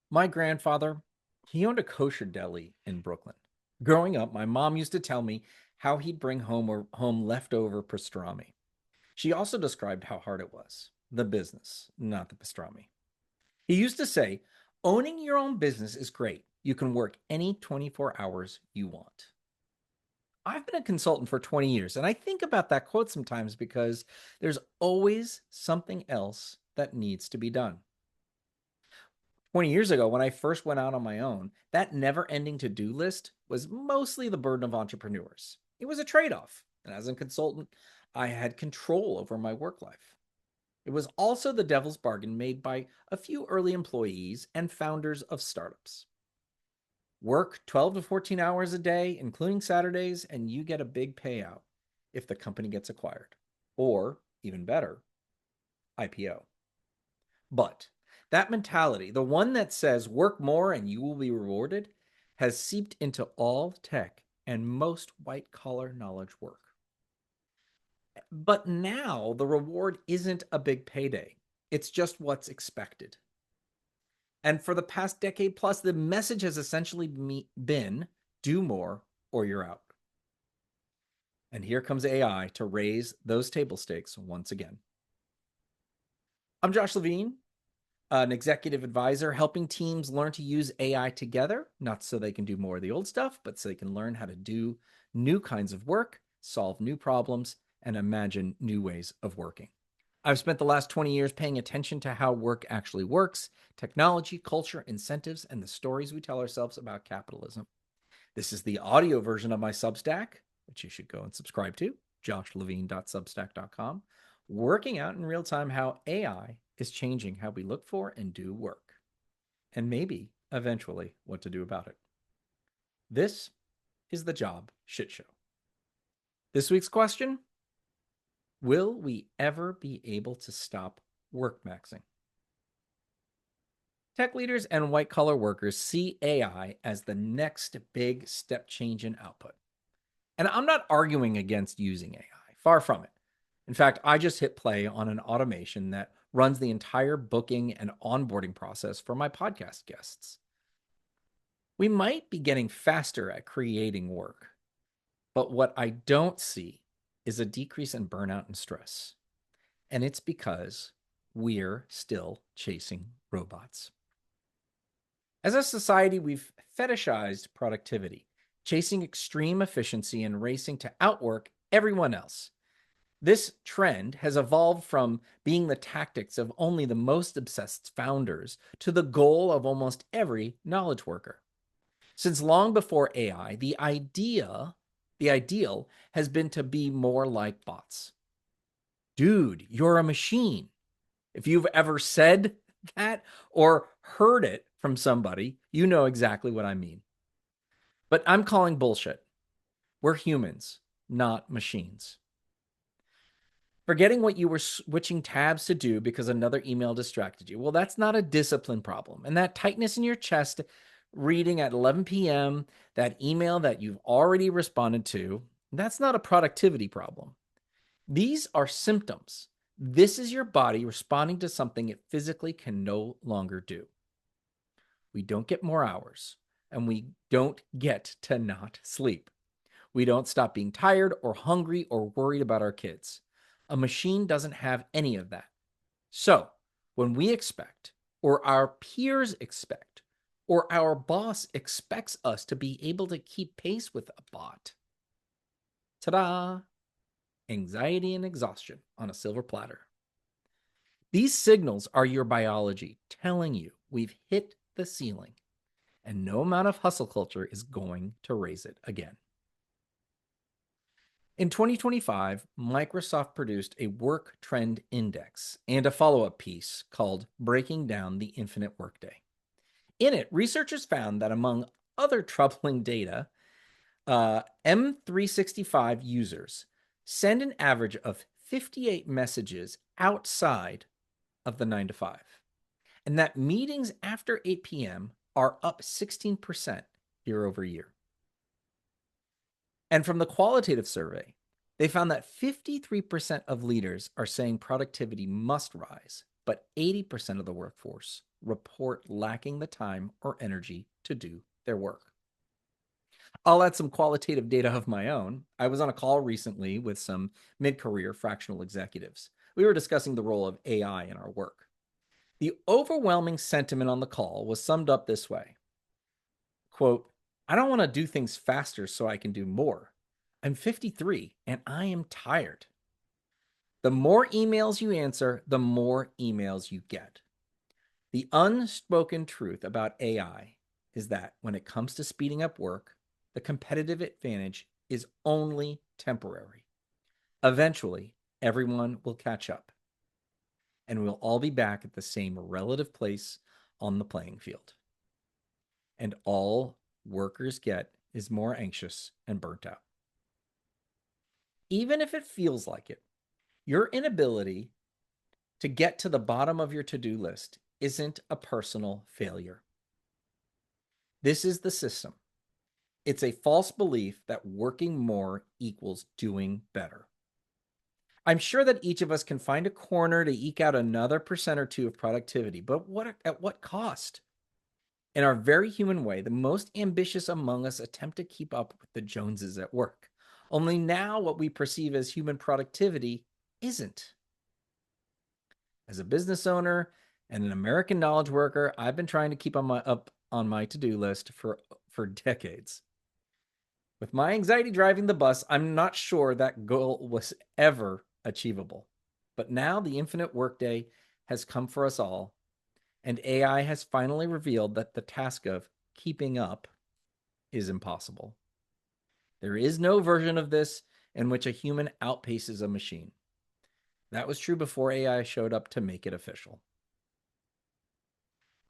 My grandfather, he owned a kosher deli in Brooklyn. Growing up, my mom used to tell me how he'd bring home leftover pastrami. She also described how hard it was, the business, not the pastrami. He used to say, owning your own business is great. You can work any 24 hours you want. I've been a consultant for 20 years, and I think about that quote sometimes because there's always something else that needs to be done. 20 years ago, when I first went out on my own, that never ending to do list was mostly the burden of entrepreneurs. It was a trade off. And as a consultant, I had control over my work life. It was also the devil's bargain made by a few early employees and founders of startups. Work 12 to 14 hours a day, including Saturdays, and you get a big payout if the company gets acquired. Or, even better, IPO. But that mentality, the one that says work more and you will be rewarded, has seeped into all tech and most white collar knowledge work. But now the reward isn't a big payday, it's just what's expected. And for the past decade plus, the message has essentially been do more or you're out. And here comes AI to raise those table stakes once again. I'm Josh Levine, an executive advisor helping teams learn to use AI together, not so they can do more of the old stuff, but so they can learn how to do new kinds of work, solve new problems, and imagine new ways of working. I've spent the last 20 years paying attention to how work actually works, technology, culture, incentives, and the stories we tell ourselves about capitalism. This is the audio version of my Substack, which you should go and subscribe to, joshlevine.substack.com, working out in real time how AI is changing how we look for and do work, and maybe eventually what to do about it. This is the Job Shit Show. This week's question: will we ever be able to stop work maxing? Tech leaders and white collar workers see AI as the next big step change in output. And I'm not arguing against using AI, far from it. In fact, I just hit play on an automation that runs the entire booking and onboarding process for my podcast guests. We might be getting faster at creating work, but what I don't see is a decrease in burnout and stress. And it's because we're still chasing robots. As a society, we've fetishized productivity, chasing extreme efficiency and racing to outwork everyone else. This trend has evolved from being the tactics of only the most obsessed founders to the goal of almost every knowledge worker. Since long before AI, the ideal has been to be more like bots. Dude, you're a machine. If you've ever said that or heard it from somebody, you know exactly what I mean. But I'm calling bullshit. We're humans, not machines. Forgetting what you were switching tabs to do because another email distracted you. Well, that's not a discipline problem. And that tightness in your chest reading at 11 p.m., that email that you've already responded to, that's not a productivity problem. These are symptoms. This is your body responding to something it physically can no longer do. We don't get more hours, and we don't get to not sleep. We don't stop being tired or hungry or worried about our kids. A machine doesn't have any of that. So, when we expect, or our peers expect, or our boss expects us to be able to keep pace with a bot, ta-da! Anxiety and exhaustion on a silver platter. These signals are your biology telling you we've hit the ceiling, and no amount of hustle culture is going to raise it again. In 2025, Microsoft produced a work trend index and a follow-up piece called Breaking Down the Infinite Workday. In it, researchers found that among other troubling data, M365 users send an average of 58 messages outside of the 9 to 5, and that meetings after 8 p.m. are up 16% year over year. And from the qualitative survey, they found that 53% of leaders are saying productivity must rise, but 80% of the workforce report lacking the time or energy to do their work. I'll add some qualitative data of my own. I was on a call recently with some mid career fractional executives. We were discussing the role of AI in our work. The overwhelming sentiment on the call was summed up this way: quote, I don't want to do things faster so I can do more. I'm 53 and I am tired. The more emails you answer, the more emails you get. The unspoken truth about AI is that when it comes to speeding up work, the competitive advantage is only temporary. Eventually, everyone will catch up, and we'll all be back at the same relative place on the playing field. And all workers get is more anxious and burnt out. Even if it feels like it, your inability to get to the bottom of your to-do list isn't a personal failure. This is the system. It's a false belief that working more equals doing better. I'm sure that each of us can find a corner to eke out another percent or two of productivity, but at what cost? In our very human way, the most ambitious among us attempt to keep up with the Joneses at work. Only now what we perceive as human productivity isn't. As a business owner and an American knowledge worker, I've been trying to keep up on my to-do list for decades. With my anxiety driving the bus, I'm not sure that goal was ever achievable. But now the infinite workday has come for us all, and AI has finally revealed that the task of keeping up is impossible. There is no version of this in which a human outpaces a machine. That was true before AI showed up to make it official.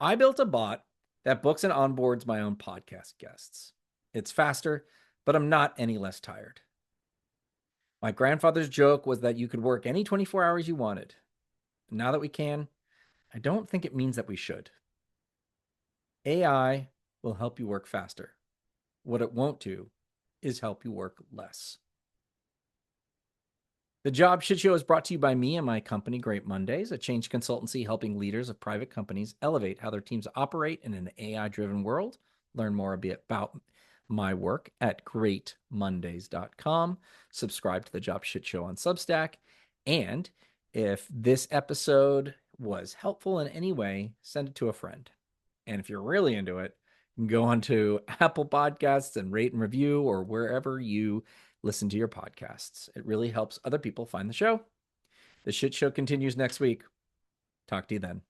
I built a bot that books and onboards my own podcast guests. It's faster, but I'm not any less tired. My grandfather's joke was that you could work any 24 hours you wanted. Now that we can, I don't think it means that we should. AI will help you work faster. What it won't do is help you work less. The Job Shit Show is brought to you by me and my company, Great Mondays, a change consultancy helping leaders of private companies elevate how their teams operate in an AI-driven world. Learn more about my work at greatmondays.com. Subscribe to the Job Shit Show on Substack. And if this episode was helpful in any way, send it to a friend. And if you're really into it, go on to Apple Podcasts and rate and review, or wherever you listen to your podcasts. It really helps other people find the show. The Shit Show continues next week. Talk to you then.